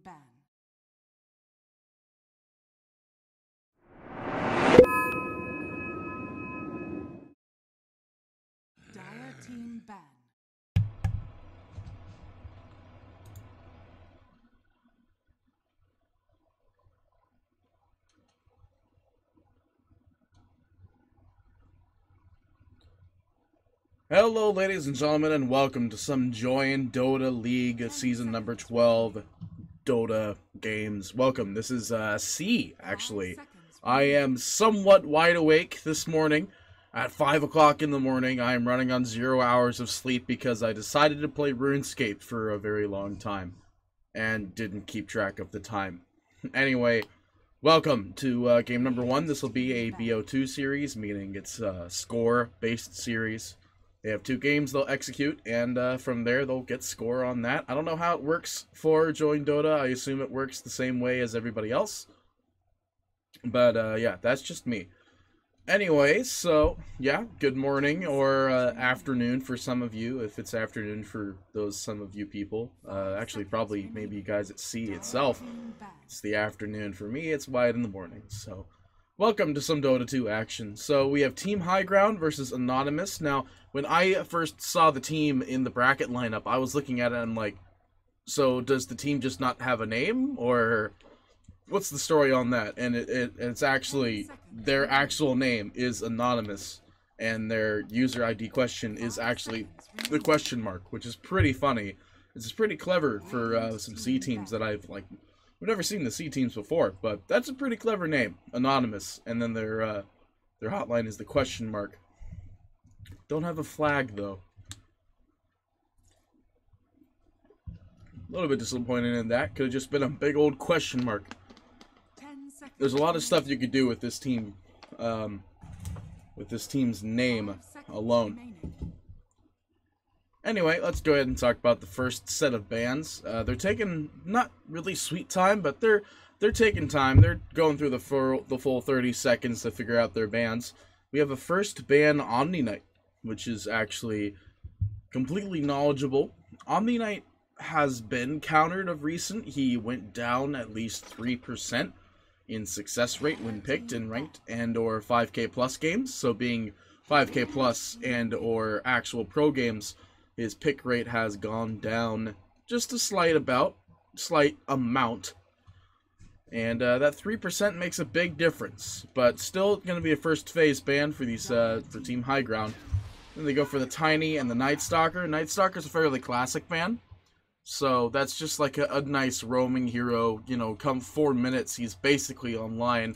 ban. Dire team ban. Hello ladies and gentlemen, and welcome to some Joy in Dota League season number 12 Dota games. Welcome. This is C, actually. I am somewhat wide awake this morning at 5 o'clock in the morning. I am running on 0 hours of sleep because I decided to play RuneScape for a very long time and didn't keep track of the time. Anyway, welcome to game number 1. This will be a BO2 series, meaning it's a score-based series. They have 2 games they'll execute, and from there they'll get score on that. I don't know how it works for Join Dota. I assume it works the same way as everybody else. But yeah, that's just me. Anyway, so yeah, good morning or afternoon for some of you, if it's afternoon for some of you people. Actually, probably maybe you guys at C itself. It's the afternoon. For me, it's wide in the morning, so... Welcome to some Dota 2 action. So we have Team Highground versus Anonymous. Now, when I first saw the team in the bracket lineup, I was looking at it and I'm like, so does the team just not have a name? Or what's the story on that? And it's actually, their actual name is Anonymous. And their user ID question is actually the question mark, which is pretty funny. It's pretty clever for some C teams that I've never seen the C teams before, but that's a pretty clever name, Anonymous. And then their hotline is the question mark. Don't have a flag though. A little bit disappointed in that. Could have just been a big old question mark. There's a lot of stuff you could do with this team, with this team's name alone. Anyway, let's go ahead and talk about the first set of bans. They're taking not really sweet time, but they're taking time. They're going through the full 30 seconds to figure out their bans. We have a first ban, Omni Knight, which is actually completely knowledgeable. Omni Knight has been countered of recent. He went down at least 3% in success rate when picked in ranked and or 5k plus games. So being 5k plus and or actual pro games, his pick rate has gone down just a slight amount. And that 3% makes a big difference. But still going to be a first phase ban for these for Team Highground. Then they go for the Tiny and the Night Stalker. Night Stalker's a fairly classic ban. So that's just like a nice roaming hero. You know, come 4 minutes, he's basically online.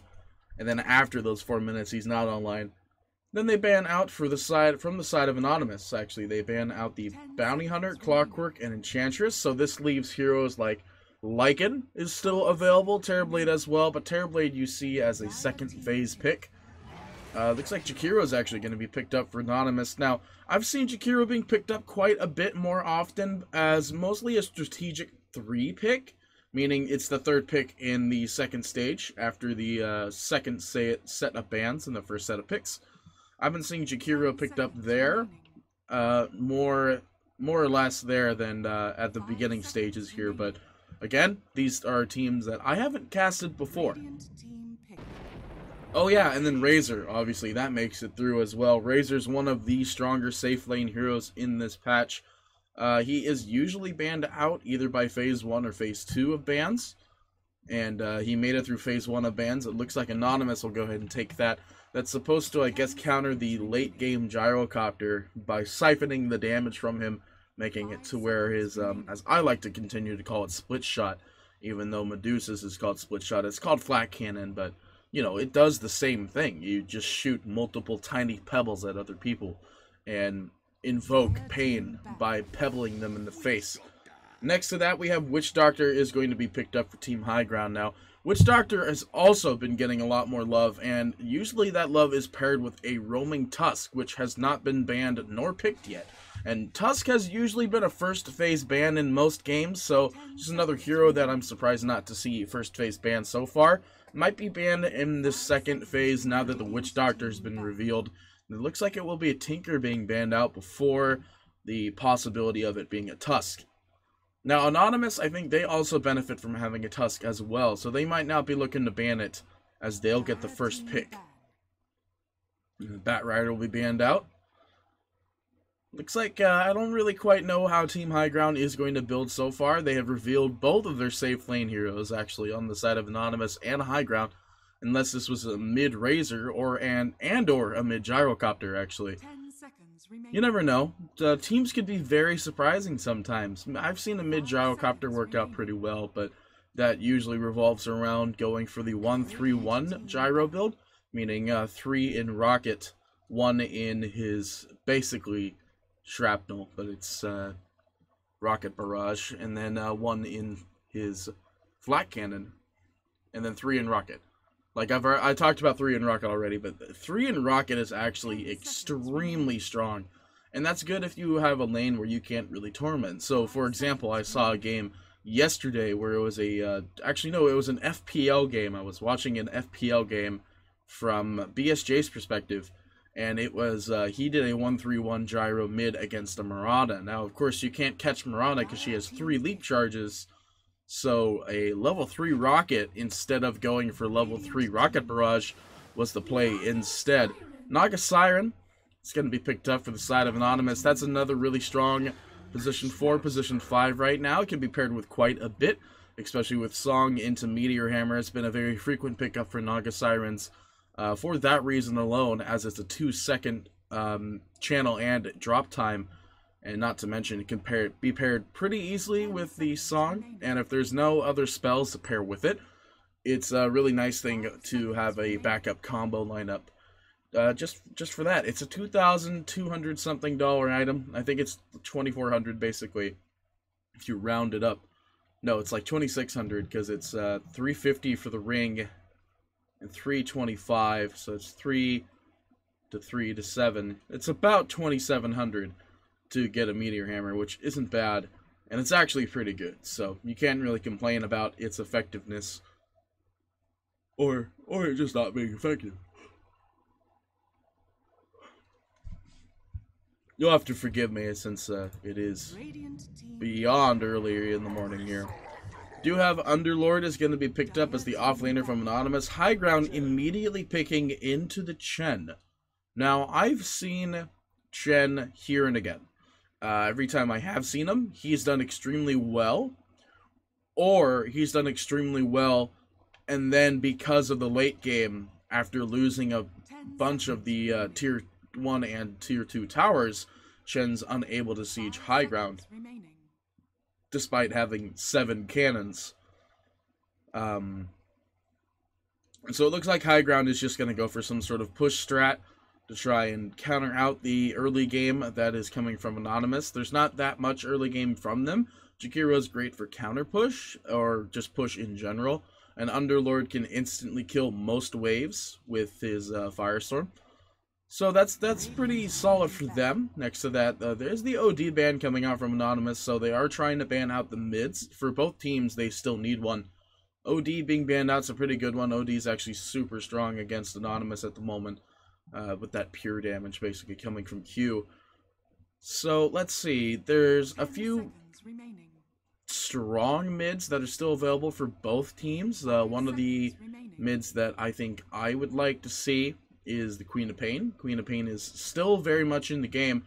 And then after those 4 minutes, he's not online. Then they ban out from the side of Anonymous, actually. They ban out the Bounty Hunter, Clockwork, and Enchantress. So this leaves heroes like Lycan is still available, Terrorblade as well, but Terrorblade you see as a second phase pick. Looks like Jakiro is actually going to be picked up for Anonymous. Now, I've seen Jakiro being picked up quite a bit more often as mostly a strategic 3 pick, meaning it's the 3rd pick in the second stage after the second set of bans in the first set of picks. I've been seeing Jakiro picked up there, more or less there than at the beginning stages here, but again, these are teams that I haven't casted before. Oh yeah, and then Razor, obviously, that makes it through as well. Razor's one of the stronger safe lane heroes in this patch. He is usually banned out either by phase 1 or phase 2 of bans, and he made it through phase 1 of bans. It looks like Anonymous will go ahead and take that. That's supposed to, I guess, counter the late game Gyrocopter by siphoning the damage from him, making it to where his, as I like to continue to call it, split shot, even though Medusa's is called split shot. It's called flat cannon, but, you know, it does the same thing. You just shoot multiple tiny pebbles at other people and invoke pain by pebbling them in the face. Next to that, we have Witch Doctor is going to be picked up for Team Highground now. Witch Doctor has also been getting a lot more love, and usually that love is paired with a roaming Tusk, which has not been banned nor picked yet. And Tusk has usually been a first phase ban in most games, so just another hero that I'm surprised not to see first phase ban so far. Might be banned in this second phase now that the Witch Doctor has been revealed. It looks like it will be a Tinker being banned out before the possibility of it being a Tusk. Now, Anonymous, I think they also benefit from having a Tusk as well, so they might not be looking to ban it, as they'll get the first pick. Bat Rider will be banned out. Looks like I don't really quite know how Team Highground is going to build so far. They have revealed both of their safe lane heroes, actually, on the side of Anonymous and Highground, unless this was a mid-Razor or a mid-Gyrocopter, actually. You never know. Teams can be very surprising sometimes. I've seen a mid-Gyrocopter work out pretty well, but that usually revolves around going for the 1-3-1 gyro build, meaning 3 in rocket, 1 in his, basically, shrapnel, but it's rocket barrage, and then 1 in his flak cannon, and then 3 in rocket. Like I talked about 3 in rocket already, but 3 in rocket is actually extremely strong, and that's good if you have a lane where you can't really torment. So, for example, I saw a game yesterday where it was a actually no, it was an FPL game. I was watching an FPL game from BSJ's perspective, and it was he did a 1-3-1 gyro mid against a Marauda. Now, of course, you can't catch Marauda because she has 3 leap charges. So a level 3 rocket instead of going for level 3 rocket barrage was the play instead. Naga Siren is going to be picked up for the side of Anonymous. That's another really strong position 4, position 5 right now. It can be paired with quite a bit, especially with Song into Meteor Hammer. It's been a very frequent pickup for Naga Sirens for that reason alone, as it's a 2-second channel and drop time. And not to mention, it can be paired pretty easily with the Song, and if there's no other spells to pair with it, it's a really nice thing to have a backup combo lineup. Just for that, it's a $2,200 something item. I think it's $2,400 basically, if you round it up. No, it's like $2,600 because it's $350 for the ring and $325, so it's 3 to 3 to 7. It's about $2,700. To get a Meteor Hammer, which isn't bad, and it's actually pretty good, so you can't really complain about its effectiveness or it just not being effective. You'll have to forgive me since it is beyond earlier in the morning here. Do have Underlord is going to be picked up as the offlaner from Anonymous. Highground immediately picking into the Chen. Now, I've seen Chen here and again. Every time I have seen him, he's done extremely well, or he's done extremely well, and then because of the late game, after losing a bunch of the Tier 1 and Tier 2 towers, Chen's unable to siege Highground, despite having 7 cannons. So it looks like Highground is just going to go for some sort of push strat, to try and counter out the early game that is coming from Anonymous. There's not that much early game from them. Jakiro is great for counter push, or just push in general. And Underlord can instantly kill most waves with his Firestorm. So that's pretty solid for them. Next to that, there's the OD ban coming out from Anonymous, so they are trying to ban out the mids. For both teams, they still need one. OD being banned out is a pretty good one. OD is actually super strong against Anonymous at the moment. With that pure damage basically coming from Q. So let's see, there's a few strong mids that are still available for both teams. One of the mids that I think I would like to see is the Queen of Pain. Queen of Pain is still very much in the game.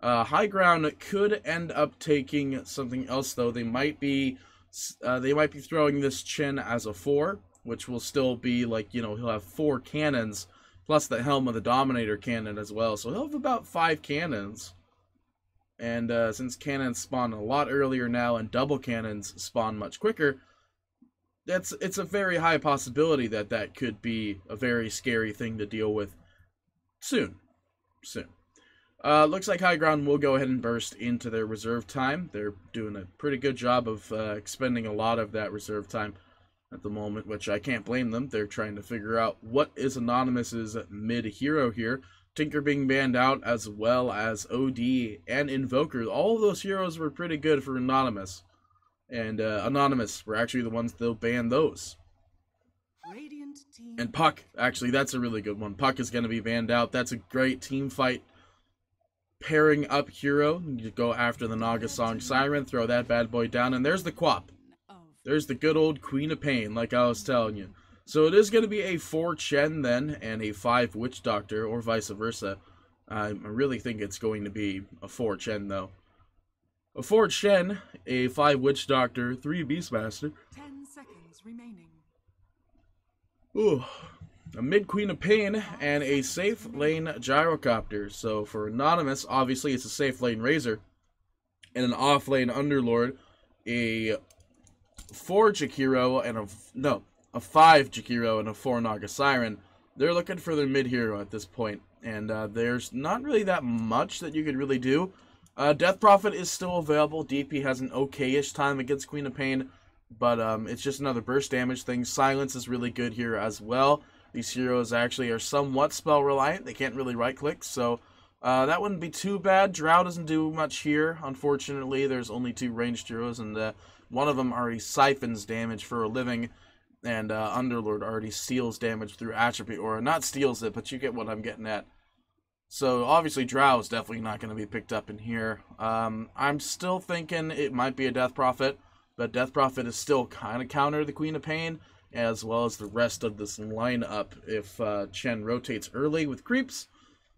Highground could end up taking something else though. They might be throwing this Chen as a 4, which will still be like, you know, he'll have 4 cannons. Plus the Helm of the Dominator cannon as well. So he'll have about 5 cannons. And since cannons spawn a lot earlier now and double cannons spawn much quicker, it's a very high possibility that that could be a very scary thing to deal with soon. Looks like Highground will go ahead and burst into their reserve time. They're doing a pretty good job of expending a lot of that reserve time at the moment, which I can't blame them. They're trying to figure out what is Anonymous's mid-hero here. Tinker being banned out, as well as OD and Invoker. All of those heroes were pretty good for Anonymous. And Anonymous were actually the ones that banned those. And Puck, actually, that's a really good one. Puck is going to be banned out. That's a great team fight pairing up hero. You go after the Naga Song Siren, throw that bad boy down, and there's the Quap. There's the good old Queen of Pain, like I was telling you. So it is going to be a 4 Chen then, and a 5 Witch Doctor, or vice versa. I really think it's going to be a 4 Chen, though. A 4 Chen, a 5 Witch Doctor, 3 Beastmaster. 10 seconds remaining. Ooh. A mid Queen of Pain, and a safe lane Gyrocopter. So for Anonymous, obviously it's a safe lane Razor. And an off lane Underlord, a 4 Jakiro, and a 5 Jakiro and a 4 Naga Siren. They're looking for their mid hero at this point. And there's not really that much that you could really do. Death Prophet is still available. DP has an okay-ish time against Queen of Pain, but it's just another burst damage thing. Silence is really good here as well. These heroes actually are somewhat spell reliant. They can't really right click, so that wouldn't be too bad. Drow doesn't do much here, unfortunately. There's only 2 ranged heroes, and one of them already siphons damage for a living, and Underlord already steals damage through attribute, or not steals it, but you get what I'm getting at. So obviously Drow is definitely not going to be picked up in here. I'm still thinking it might be a Death Prophet, but Death Prophet is still kind of counter the Queen of Pain, as well as the rest of this lineup. If Chen rotates early with creeps,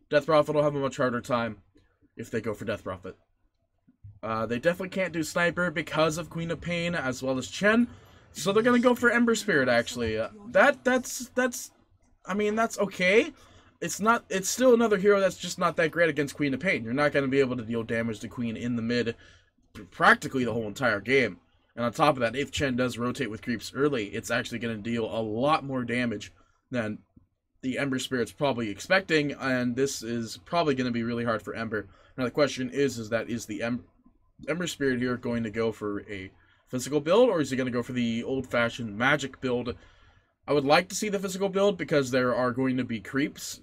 Death Prophet will have a much harder time if they go for Death Prophet. They definitely can't do Sniper because of Queen of Pain as well as Chen, so they're going to go for Ember Spirit, actually. That's okay. It's still another hero that's just not that great against Queen of Pain. You're not going to be able to deal damage to Queen in the mid practically the whole entire game. And on top of that, if Chen does rotate with creeps early, it's actually going to deal a lot more damage than the Ember Spirit's probably expecting, and this is probably going to be really hard for Ember. Now the question is the Ember Spirit here going to go for a physical build, or is he going to go for the old-fashioned magic build? I would like to see the physical build because there are going to be creeps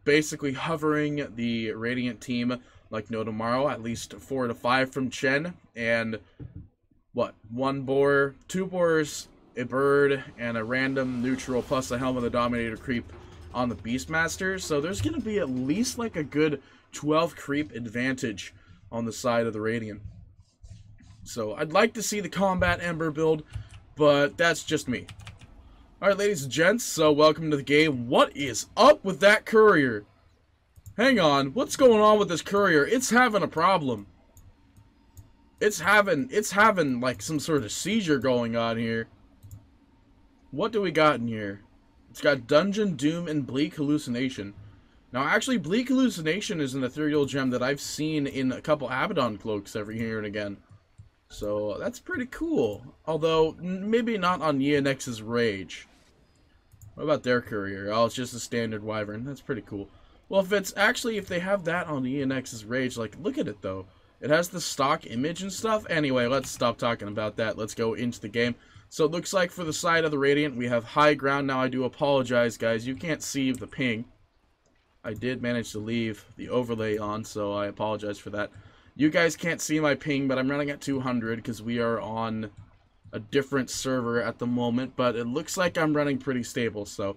basically hovering the Radiant team like no tomorrow, at least 4 to 5 from Chen, and what, 1 boar, 2 boars, a bird, and a random neutral plus a Helm of the Dominator creep on the Beastmaster. So there's going to be at least like a good 12 creep advantage on the side of the Radiant. So I'd like to see the Combat Ember build, but that's just me. Alright, ladies and gents, so welcome to the game. What is up with that courier? Hang on, what's going on with this courier? It's having a problem. It's having like some sort of seizure going on here. What do we got in here? It's got Dungeon, Doom, and Bleak Hallucination. Now, actually, Bleak Hallucination is an ethereal gem that I've seen in a couple Abaddon cloaks every here and again. So, that's pretty cool. Although, maybe not on Yeonex's Rage. What about their courier? Oh, it's just a standard Wyvern. That's pretty cool. Well, if they have that on Yeonex's Rage, like, look at it, though. It has the stock image and stuff. Anyway, let's stop talking about that. Let's go into the game. So it looks like for the side of the Radiant, we have Highground. Now, I do apologize, guys. You can't see the ping. I did manage to leave the overlay on, so I apologize for that. You guys can't see my ping, but I'm running at 200 because we are on a different server at the moment. But it looks like I'm running pretty stable, so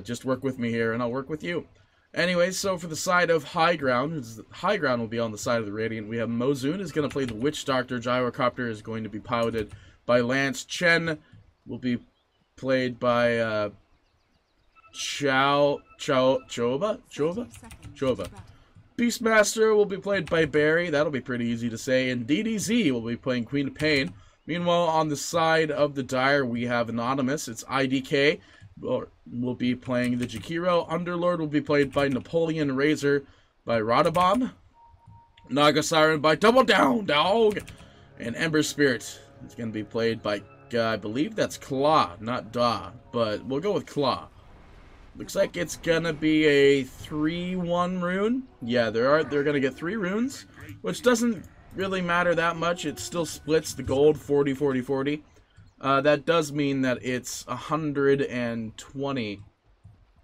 just work with me here, and I'll work with you. Anyway, so for the side of Highground, Highground will be on the side of the Radiant. We have Mozoon is going to play the Witch Doctor. Gyrocopter is going to be piloted by Lance. Chen will be played by Choba. Beastmaster will be played by Barry. That'll be pretty easy to say. And DDZ will be playing Queen of Pain. Meanwhile, on the side of the Dire, we have Anonymous. It's IDK. Will be playing the Jakiro. Underlord will be played by Napoleon Razor by Rodabomb. Naga Siren by Double Down Dog. And Ember Spirit is going to be played by, I believe that's Claw, not Da. But we'll go with Claw. Looks like it's going to be a 3-1 rune. Yeah, they're going to get 3 runes, which doesn't really matter that much. It still splits the gold 40-40-40. That does mean that it's 120,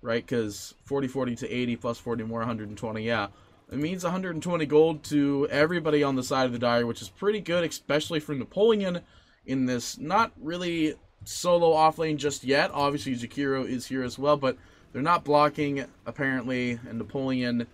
right? Because 40-40 to 80 plus 40 more, 120, yeah. It means 120 gold to everybody on the side of the Dire, which is pretty good, especially for Napoleon in this not really solo offlane just yet. Obviously, Jakiro is here as well, but they're not blocking, apparently, and Napoleon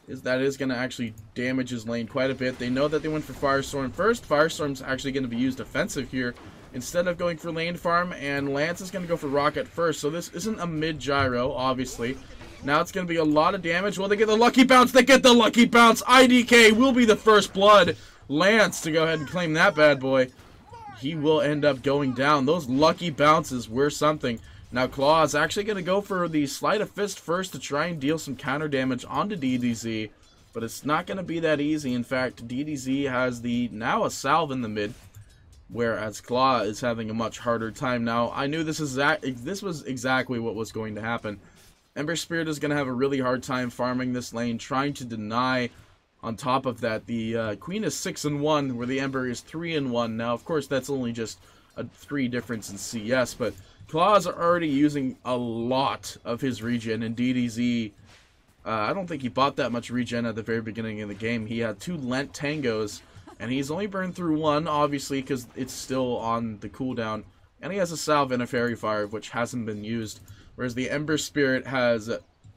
that is going to actually damage his lane quite a bit. They know that they went for Firestorm first. Firestorm's actually going to be used offensive here instead of going for lane farm, and Lance is going to go for Rocket first. So this isn't a mid gyro, obviously. Now it's going to be a lot of damage. Will they get the lucky bounce? They get the lucky bounce. IDK will be the first blood. Lance to go ahead and claim that bad boy. He will end up going down. Those lucky bounces were something. Now Claw is actually going to go for the Sleight of Fist first to try and deal some counter damage onto DDZ. But it's not going to be that easy. In fact, DDZ has now a salve in the mid, whereas Claw is having a much harder time now. I knew this was exactly what was going to happen. Ember Spirit is going to have a really hard time farming this lane, trying to deny. On top of that, the Queen is 6-1, where the Ember is 3-1. Now, of course, that's only just a 3 difference in CS, but Claw's already using a lot of his regen, and DDZ, I don't think he bought that much regen at the very beginning of the game. He had 2 Lent Tangos, and he's only burned through 1, obviously, because it's still on the cooldown. And he has a Salve and a Fairy Fire, which hasn't been used. Whereas the Ember Spirit has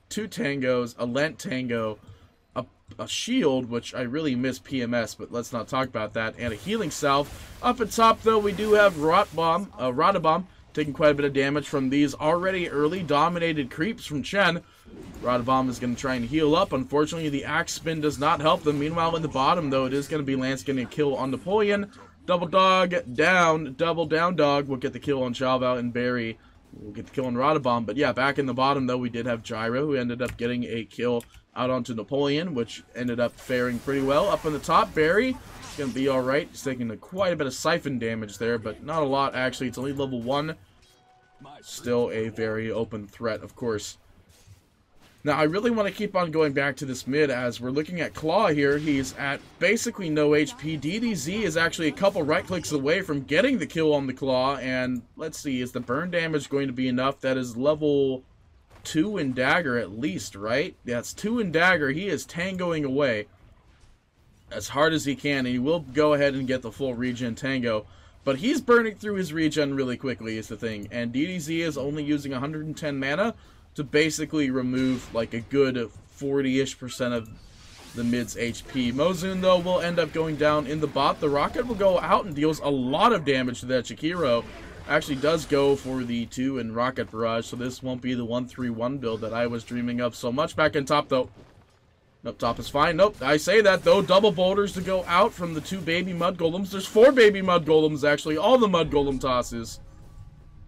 2 Tangos, a Lent Tango, a shield, which I really miss PMS, but let's not talk about that, and a healing salve. Up at top, though, we do have Rotobomb, taking quite a bit of damage from these already early dominated creeps from Chen. Rotobomb is going to try and heal up. Unfortunately, the axe spin does not help them. Meanwhile, in the bottom, though, it is going to be Lance getting a kill on Napoleon. Double down dog will get the kill on Chalval, and Barry will get the kill on Rotobomb. But yeah, back in the bottom, though, we did have Gyro, who ended up getting a kill out onto Napoleon, which ended up faring pretty well. Up on the top, Barry is going to be alright. He's taking quite a bit of siphon damage there, but not a lot, actually. It's only level 1. Still a very open threat, of course. Now, I really want to keep on going back to this mid, as we're looking at Claw here. He's at basically no HP. DDZ is actually a couple right-clicks away from getting the kill on the Claw, and let's see, is the burn damage going to be enough? That is level 2 in Dagger at least, right? That's 2 in Dagger. He is tangoing away as hard as he can, and he will go ahead and get the full regen tango. But he's burning through his regen really quickly is the thing, and DDZ is only using 110 mana to basically remove like a good 40-ish% of the mid's HP. Mozun, though, will end up going down in the bot. The Rocket will go out and deals a lot of damage to that Shakiro. Actually does go for the 2 in Rocket Barrage, so this won't be the 1-3-1 build that I was dreaming of so much. Back in top, though. Nope, top is fine. Nope, I say that, though. Double boulders to go out from the 2 baby Mud Golems. There's 4 baby Mud Golems, actually. All the Mud Golem tosses.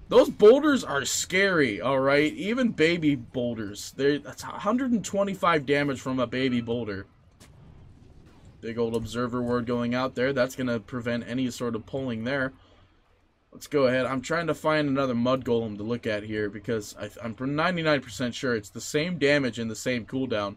Those boulders are scary, alright? Even baby boulders. That's 125 damage from a baby boulder. Big old observer word going out there. That's going to prevent any sort of pulling there. Let's go ahead. I'm trying to find another Mud Golem to look at here, because I'm 99% sure it's the same damage and the same cooldown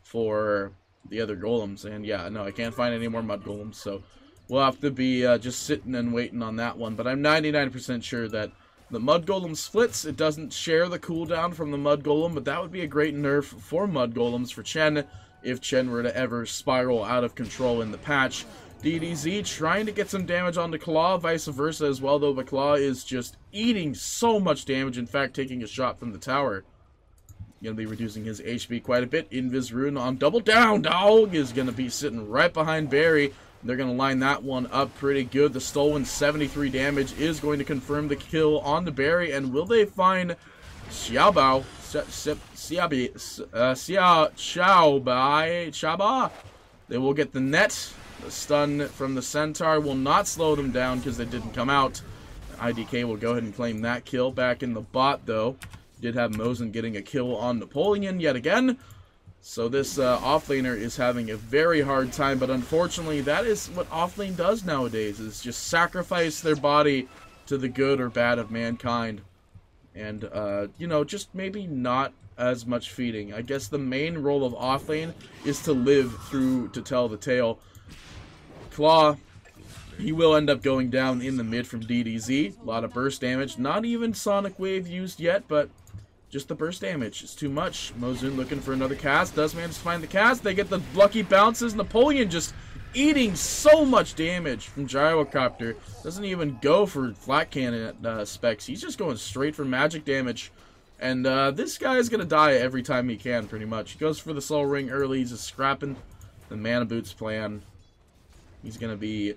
for the other golems. And yeah, no, I can't find any more Mud Golems, so we'll have to be just sitting and waiting on that one. But I'm 99% sure that the Mud Golem splits. It doesn't share the cooldown from the Mud Golem, but that would be a great nerf for Mud Golems for Chen if Chen were to ever spiral out of control in the patch. DDZ trying to get some damage on the Claw, vice versa as well, though the Claw is just eating so much damage, in fact taking a shot from the tower. Going to be reducing his HP quite a bit. Invis Rune on double down dog is going to be sitting right behind Barry. They're going to line that one up pretty good. The stolen 73 damage is going to confirm the kill on the Barry, and will they find Xiaobao? Xiaobai? They will get the net. The stun from the Centaur will not slow them down because they didn't come out. IDK will go ahead and claim that kill. Back in the bot, though, did have Mosin getting a kill on Napoleon yet again. So this offlaner is having a very hard time, but unfortunately that is what offlane does nowadays, is just sacrifice their body to the good or bad of mankind. And, you know, just maybe not as much feeding. I guess the main role of offlane is to live through to tell the tale. Claw, he will end up going down in the mid from DDZ. A lot of burst damage. Not even Sonic Wave used yet, but just the burst damage is too much. Mozun looking for another cast. Does manage to find the cast. They get the lucky bounces. Napoleon just eating so much damage from Gyrocopter. Doesn't even go for flat cannon specs. He's just going straight for magic damage. And this guy is going to die every time he can, pretty much. He goes for the soul ring early. He's just scrapping the mana boots plan. He's going to be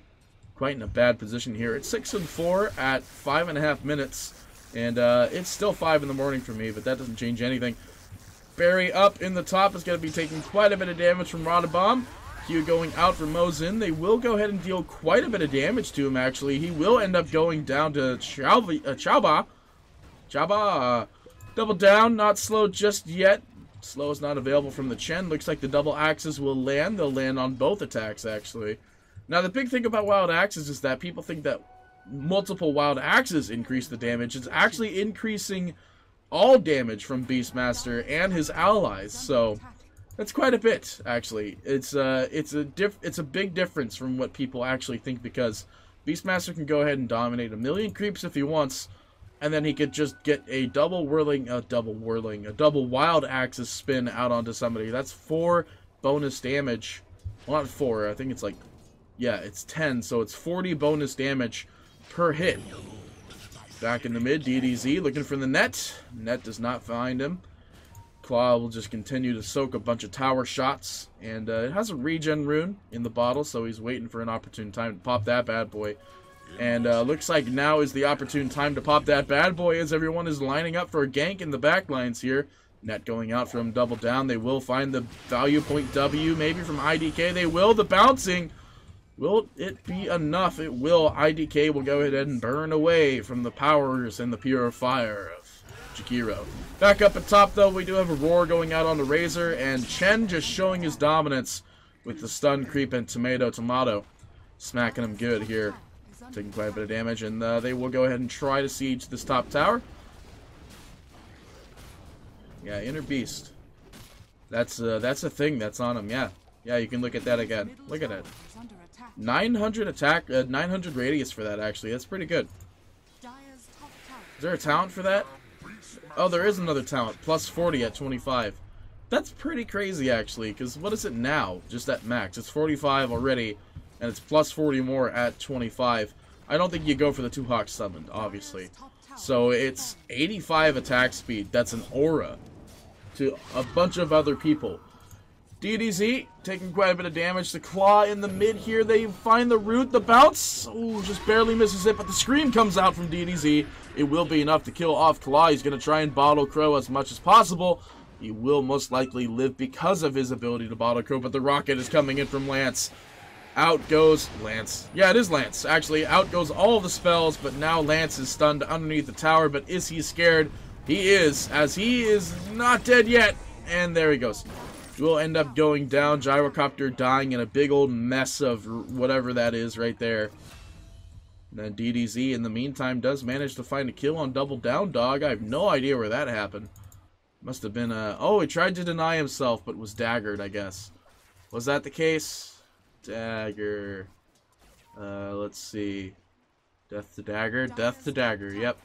quite in a bad position here. It's 6-4 at 5.5 minutes. And it's still 5 in the morning for me, but that doesn't change anything. Barry up in the top is going to be taking quite a bit of damage from Rodabomb. Q going out for Mozin. They will go ahead and deal quite a bit of damage to him, actually. He will end up going down to Chaba. Double down, not slow just yet. Slow is not available from the Chen. Looks like the double axes will land. They'll land on both attacks, actually. Now, the big thing about wild axes is that people think that multiple wild axes increase the damage. It's actually increasing all damage from Beastmaster and his allies, so that's quite a bit, actually. It's a big difference from what people actually think, because Beastmaster can go ahead and dominate a million creeps if he wants, and then he could just get a double wild axis spin out onto somebody. That's 4 bonus damage. Well, not 4, I think it's like, yeah, it's 10, so it's 40 bonus damage per hit. Back in the mid, DDZ looking for the net. Net does not find him. Claw will just continue to soak a bunch of tower shots. And it has a regen rune in the bottle, so he's waiting for an opportune time to pop that bad boy. And looks like now is the opportune time to pop that bad boy, as everyone is lining up for a gank in the back lines here. Net going out from double down. They will find the value point W, maybe from IDK. They will. The bouncing. Will it be enough? It will. IDK will go ahead and burn away from the powers and the pure fire of Jakiro. Back up at top, though, we do have a roar going out on the Razor, and Chen just showing his dominance with the stun creep and tomato. Smacking him good here. Taking quite a bit of damage, and they will go ahead and try to siege this top tower. Yeah, Inner Beast. That's a thing that's on him, yeah. Yeah, you can look at that again. Look at it. 900 attack, 900 radius for that, actually. That's pretty good. Is there a talent for that? Oh, there is another talent. Plus 40 at 25. That's pretty crazy, actually, because what is it now? Just at max. It's 45 already, and it's plus 40 more at 25. I don't think you go for the 2 Hawks summoned, obviously. So it's 85 attack speed. That's an aura to a bunch of other people. DDZ taking quite a bit of damage. The Claw in the mid here. They find the root. The bounce. Ooh, just barely misses it, but the scream comes out from DDZ. It will be enough to kill off Claw. He's going to try and bottle Crow as much as possible. He will most likely live because of his ability to bottle Crow, but the rocket is coming in from Lance. Out goes Lance. Yeah, it is Lance. Actually, out goes all of the spells, but now Lance is stunned underneath the tower, but is he scared? He is, as he is not dead yet. And there he goes. Will end up going down. Gyrocopter dying in a big old mess of whatever that is right there. And then DDZ in the meantime does manage to find a kill on Double Down Dog. I have no idea where that happened. Must have been oh, he tried to deny himself but was daggered, I guess. Was that the case? Dagger. Let's see. Death to Dagger. Death to Dagger, yep.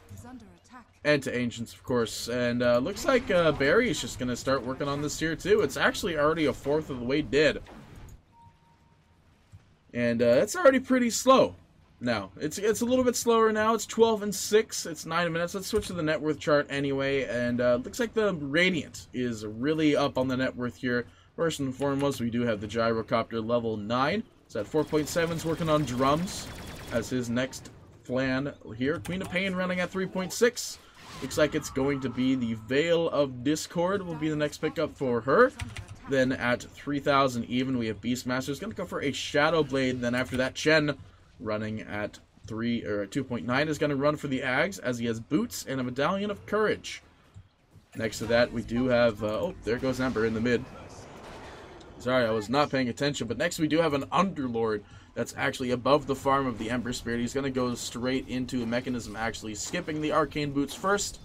And to Ancients, of course. And looks like Barry is just going to start working on this here, too. It's actually already a fourth of the way dead. And it's already pretty slow now. It's a little bit slower now. It's 12 and 6. It's 9 minutes. Let's switch to the net worth chart anyway. And looks like the Radiant is really up on the net worth here. First and foremost, we do have the Gyrocopter level 9. It's at 4.7's working on drums as his next flan here. Queen of Pain running at 3.6. Looks like it's going to be the Veil of Discord will be the next pickup for her. Then at 3,000 even, we have Beastmaster. Is going to go for a Shadow Blade. Then after that, Chen running at 2.9 is going to run for the Ags as he has Boots and a Medallion of Courage. Next to that, we do have, oh, there goes Ember in the mid. Sorry, I was not paying attention. But next we do have an Underlord that's actually above the farm of the Ember Spirit. He's going to go straight into a mechanism, actually skipping the Arcane Boots first.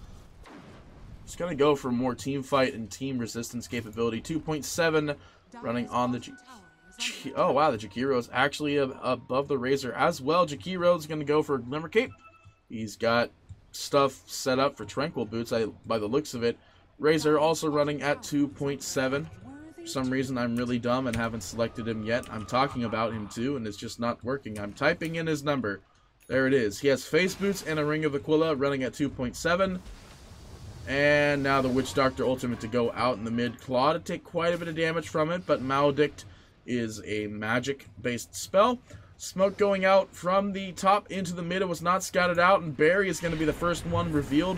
He's going to go for more team fight and team resistance capability. 2.7 running on the... Oh, wow, the Jakiro is actually above the Razor as well. Jakiro is going to go for Glimmer Cape. He's got stuff set up for Tranquil Boots by the looks of it. Razor also running at 2.7. For some reason, I'm really dumb and haven't selected him yet. I'm talking about him too, and it's just not working. I'm typing in his number. There it is. He has Face Boots and a Ring of Aquila running at 2.7. And now the Witch Doctor ultimate to go out in the mid. Claw to take quite a bit of damage from it, but Maledict is a magic-based spell. Smoke going out from the top into the mid. It was not scouted out, and Barry is going to be the first one revealed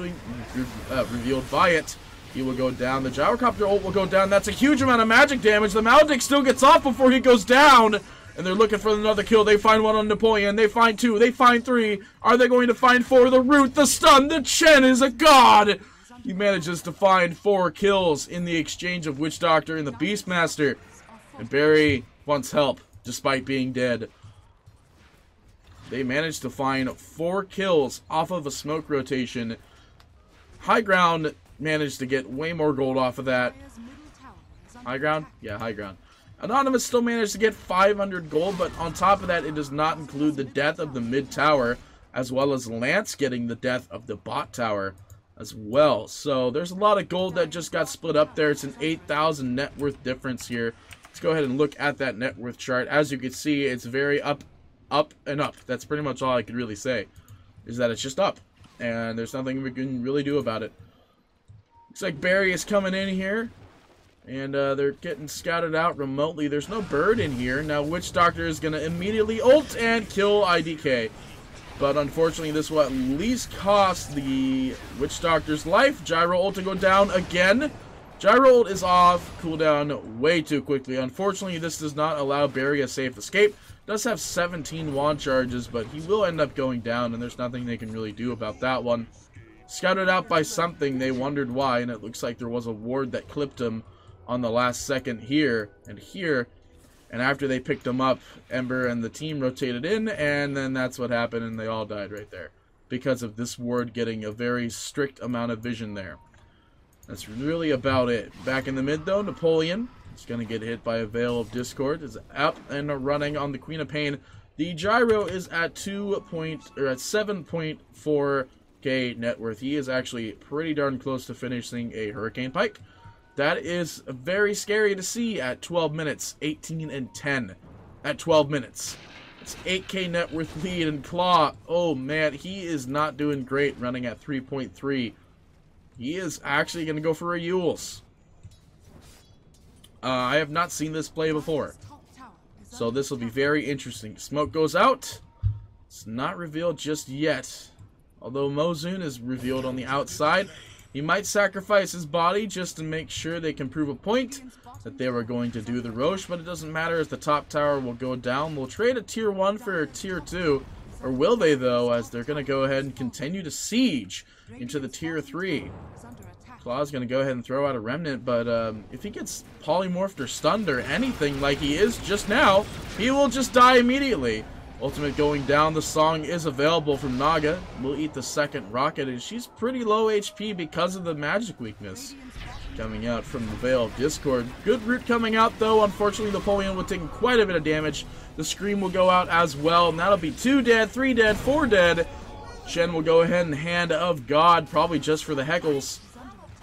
by it. He will go down. The Gyrocopter ult will go down. That's a huge amount of magic damage. The Maledict still gets off before he goes down. And they're looking for another kill. They find one on Napoleon. They find two. They find three. Are they going to find four? The root, the stun, the Chen is a god. He manages to find 4 kills in the exchange of Witch Doctor and the Beastmaster. And Barry wants help, despite being dead. They managed to find 4 kills off of a smoke rotation. Highground managed to get way more gold off of that. Highground? Yeah, Highground. Anonymous still managed to get 500 gold, but on top of that, it does not include the death of the mid tower, as well as Lance getting the death of the bot tower as well. So there's a lot of gold that just got split up there. It's an 8,000 net worth difference here. Let's go ahead and look at that net worth chart. As you can see, it's very up, and up. That's pretty much all I can really say, is that it's just up, and there's nothing we can really do about it. Looks like Barry is coming in here, and they're getting scouted out remotely. There's no bird in here. Now Witch Doctor is going to immediately ult and kill IDK. But unfortunately, this will at least cost the Witch Doctor's life. Gyro ult to go down again. Gyro ult is off. Cooldown way too quickly. Unfortunately, this does not allow Barry a safe escape. Does have 17 wand charges, but he will end up going down, and there's nothing they can really do about that one. Scouted out by something, they wondered why, and it looks like there was a ward that clipped him on the last second here and here. And after they picked him up, Ember and the team rotated in, and then that's what happened, and they all died right there. Because of this ward getting a very strict amount of vision there. That's really about it. Back in the mid, though, Napoleon is going to get hit by a Veil of Discord. Is up and running on the Queen of Pain. The Gyro is at 7.4k net worth. He is actually pretty darn close to finishing a Hurricane Pike. That is very scary to see at 12 minutes, 18 and 10 at 12 minutes. It's 8k net worth lead, and Claw, oh man, he is not doing great running at 3.3. He is actually going to go for a Yules. I have not seen this play before, so this will be very interesting. Smoke goes out. It's not revealed just yet, although Mozun is revealed on the outside. He might sacrifice his body just to make sure they can prove a point that they were going to do the Roche, but it doesn't matter as the top tower will go down. We'll trade a tier 1 for a tier 2, or will they though, as they're going to go ahead and continue to siege into the tier 3. Claw's going to go ahead and throw out a remnant, but if he gets polymorphed or stunned or anything like he is just now, he will just die immediately. Ultimate going down. The song is available from Naga. We'll eat the second rocket, and she's pretty low HP because of the magic weakness coming out from the Veil of Discord. Good root coming out, though. Unfortunately, Napoleon will take quite a bit of damage. The Scream will go out as well, and that'll be 2 dead, 3 dead, 4 dead. Shen will go ahead and Hand of God, probably just for the heckles.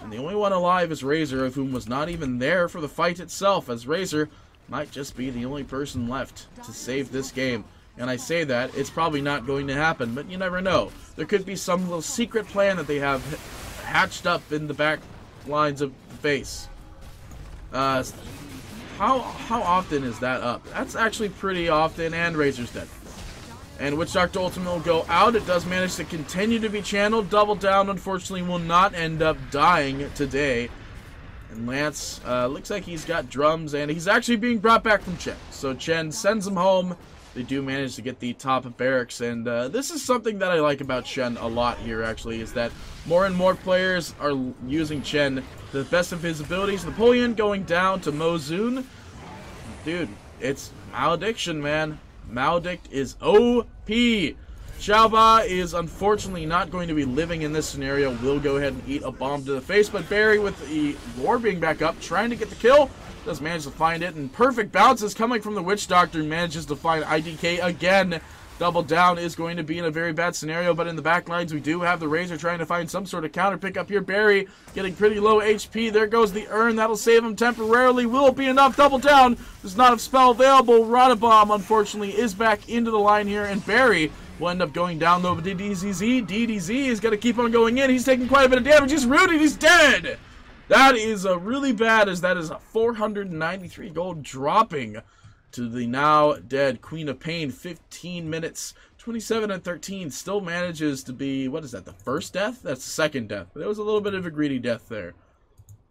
And the only one alive is Razor, of whom was not even there for the fight itself, as Razor might just be the only person left to save this game. And I say that, it's probably not going to happen, but you never know. There could be some little secret plan that they have hatched up in the back lines of the base. How often is that up? That's actually pretty often, and Razor's dead. And Witch Doctor Ultimate will go out. It does manage to continue to be channeled. Double Down, unfortunately, will not end up dying today. And Lance, looks like he's got drums, and he's actually being brought back from Chen. So Chen sends him home. They do manage to get the top of barracks, and this is something that I like about Chen a lot here, actually, is that more and more players are using Chen to the best of his abilities. Napoleon going down to Mozun. Dude, it's Malediction, man. Maledict is OP. Xiaoba is unfortunately not going to be living in this scenario. Will go ahead and eat a bomb to the face, but Barry, with the war being back up, trying to get the kill, does manage to find it, and perfect bounces coming from the Witch Doctor, manages to find IDK again. Double Down is going to be in a very bad scenario, but in the back lines we do have the Razor trying to find some sort of counter pick up here. Barry getting pretty low HP. There goes the urn. That'll save him temporarily. Will it be enough? Double Down does not have spell available. Rotted Bomb, unfortunately, is back into the line here, and Barry will end up going down though. But DDZ is going to keep on going in. He's taking quite a bit of damage. He's rooted. He's dead. That is really bad, as that is a 493 gold dropping to the now dead Queen of Pain. 15 minutes, 27 and 13. Still manages to be, what is that, the first death? That's the second death. There was a little bit of a greedy death there.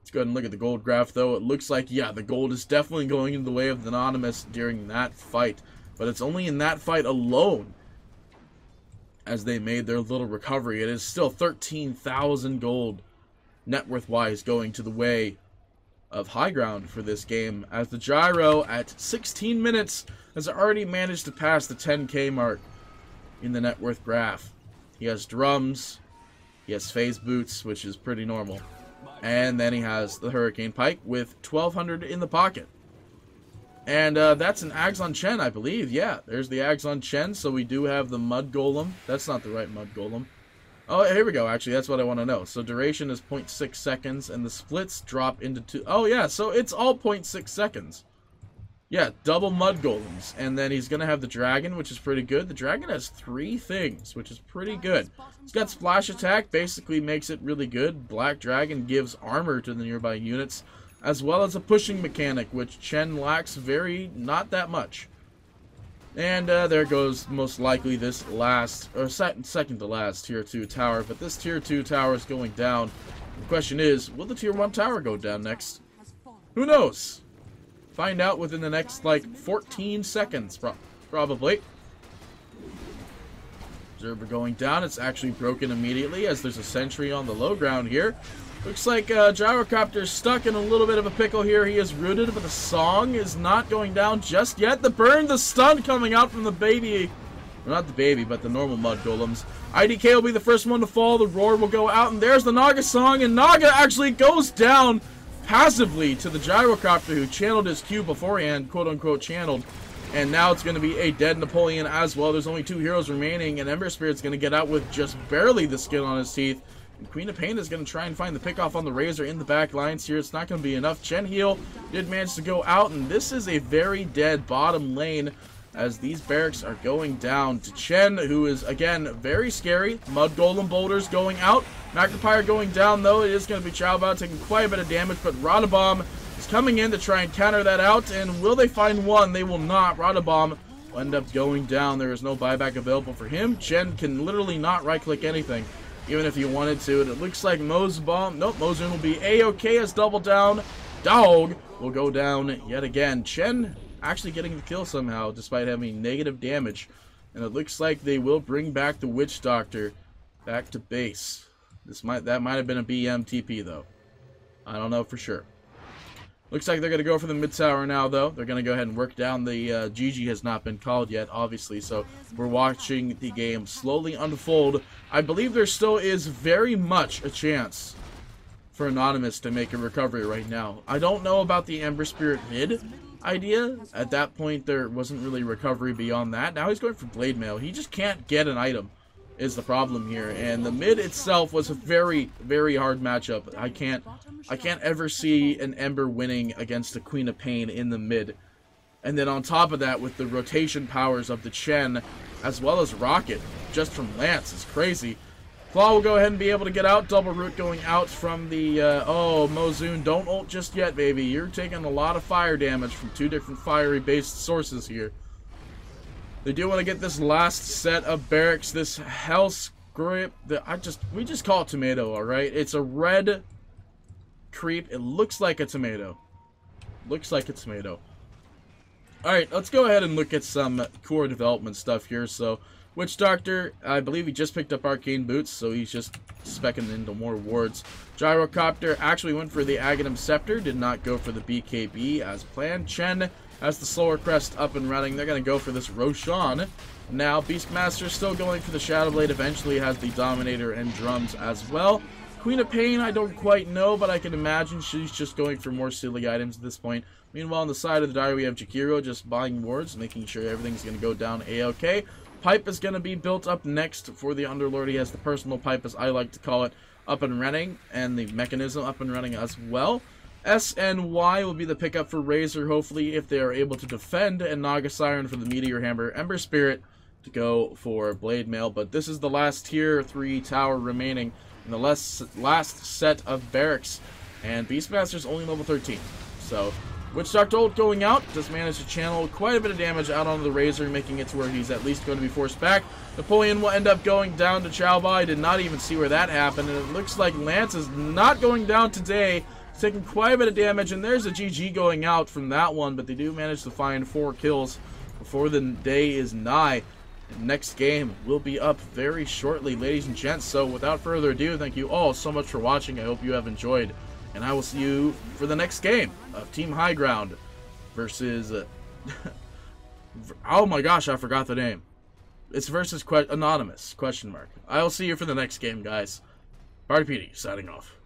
Let's go ahead and look at the gold graph, though. It looks like, yeah, the gold is definitely going in the way of the Anonymous during that fight. But it's only in that fight alone as they made their little recovery. It is still 13,000 gold net worth-wise going to the way of Highground for this game, as the Gyro at 16 minutes has already managed to pass the 10k mark in the net worth graph. He has drums, he has phase boots, which is pretty normal, and then he has the Hurricane Pike with 1200 in the pocket. And that's an Axon Chen, I believe. Yeah, there's the Axon Chen, so we do have the Mud Golem. That's not the right Mud Golem. Oh, here we go, actually, that's what I want to know. So duration is 0.6 seconds, and the splits drop into 2... Oh, yeah, so it's all 0.6 seconds. Yeah, double Mud Golems. And then he's going to have the Dragon, which is pretty good. The Dragon has 3 things, which is pretty good. He's got Splash Attack, basically makes it really good. Black Dragon gives armor to the nearby units, as well as a pushing mechanic, which Chen lacks not that much. And there goes most likely this last, or second to last tier 2 tower. But this tier 2 tower is going down. The question is, will the tier 1 tower go down next? Who knows? Find out within the next, like, 14 seconds, probably. Observer going down. It's actually broken immediately, as there's a sentry on the low ground here. Looks like Gyrocopter's stuck in a little bit of a pickle here. He is rooted, but the song is not going down just yet. The burn, the stun coming out from the baby. Well, not the baby, but the normal Mud Golems. IDK will be the first one to fall. The roar will go out, and there's the Naga song, and Naga actually goes down passively to the Gyrocopter, who channeled his Q beforehand, quote-unquote channeled. And now it's going to be a dead Napoleon as well. There's only 2 heroes remaining, and Ember Spirit's going to get out with just barely the skin on his teeth. And Queen of Pain is going to try and find the pickoff on the Razor in the back lines here. It's not going to be enough. Chen Heal did manage to go out, and this is a very dead bottom lane as these barracks are going down to Chen, who is, again, very scary. Mud Golem boulders going out. Magnifier going down, though. It is going to be Chow Bao taking quite a bit of damage, but Rodabomb is coming in to try and counter that out, and will they find one? They will not. Rodabomb will end up going down. There is no buyback available for him. Chen can literally not right-click anything, even if he wanted to. And it looks like Mozun will be A-OK as Double Down. Dog will go down yet again. Chen actually getting the kill somehow, despite having negative damage. And it looks like they will bring back the Witch Doctor back to base. That might have been a BM TP, though. I don't know for sure. Looks like they're going to go for the mid tower now, though. They're going to go ahead and work down the GG has not been called yet, obviously. So we're watching the game slowly unfold. I believe there still is very much a chance for Anonymous to make a recovery right now. I don't know about the Ember Spirit mid idea. At that point, there wasn't really recovery beyond that. Now he's going for Blade Mail. He just can't get an item is the problem here. And the mid itself was a very, very hard matchup. I can't ever see an Ember winning against a Queen of Pain in the mid. And then on top of that, with the rotation powers of the Chen, as well as Rocket, just from Lance, is crazy. Claw will go ahead and be able to get out. Double root going out from the, oh, Mozun, don't ult just yet, baby. You're taking a lot of fire damage from 2 different fiery-based sources here. They do want to get this last set of barracks, this Hell Script. We just call it Tomato, alright? It's a red creep. It looks like a tomato. Looks like a tomato. Alright, let's go ahead and look at some core development stuff here. So, Witch Doctor, I believe he just picked up Arcane Boots, so he's just speccing into more wards. Gyrocopter actually went for the Aghanim Scepter, did not go for the BKB as planned. Chen has the Slower Crest up and running. They're going to go for this Roshan. Now, Beastmaster still going for the Shadow Blade, eventually has the Dominator and Drums as well. Queen of Pain, I don't quite know, but I can imagine she's just going for more silly items at this point. Meanwhile, on the side of the diary, we have Jakiro just buying wards, making sure everything's going to go down A-OK. Pipe is going to be built up next for the Underlord. He has the personal pipe, as I like to call it, up and running, and the mechanism up and running as well. S and Y will be the pickup for Razor, hopefully, if they are able to defend, and Naga Siren for the Meteor Hammer. Ember Spirit to go for Blade Mail, but this is the last tier 3 tower remaining in the last set of barracks, and Beastmaster's only level 13. So, Witchdark Ult going out, does manage to channel quite a bit of damage out onto the Razor, making it to where he's at least going to be forced back. Napoleon will end up going down to Chowba. I did not even see where that happened, and it looks like Lance is not going down today. He's taking quite a bit of damage, and there's a GG going out from that one, but they do manage to find 4 kills before the day is nigh. Next game will be up very shortly, ladies and gents. So without further ado, thank you all so much for watching. I hope you have enjoyed, and I will see you for the next game of Team Highground versus oh my gosh, I forgot the name. It's versus Anonymous, question mark. I'll see you for the next game, guys. Party PD signing off.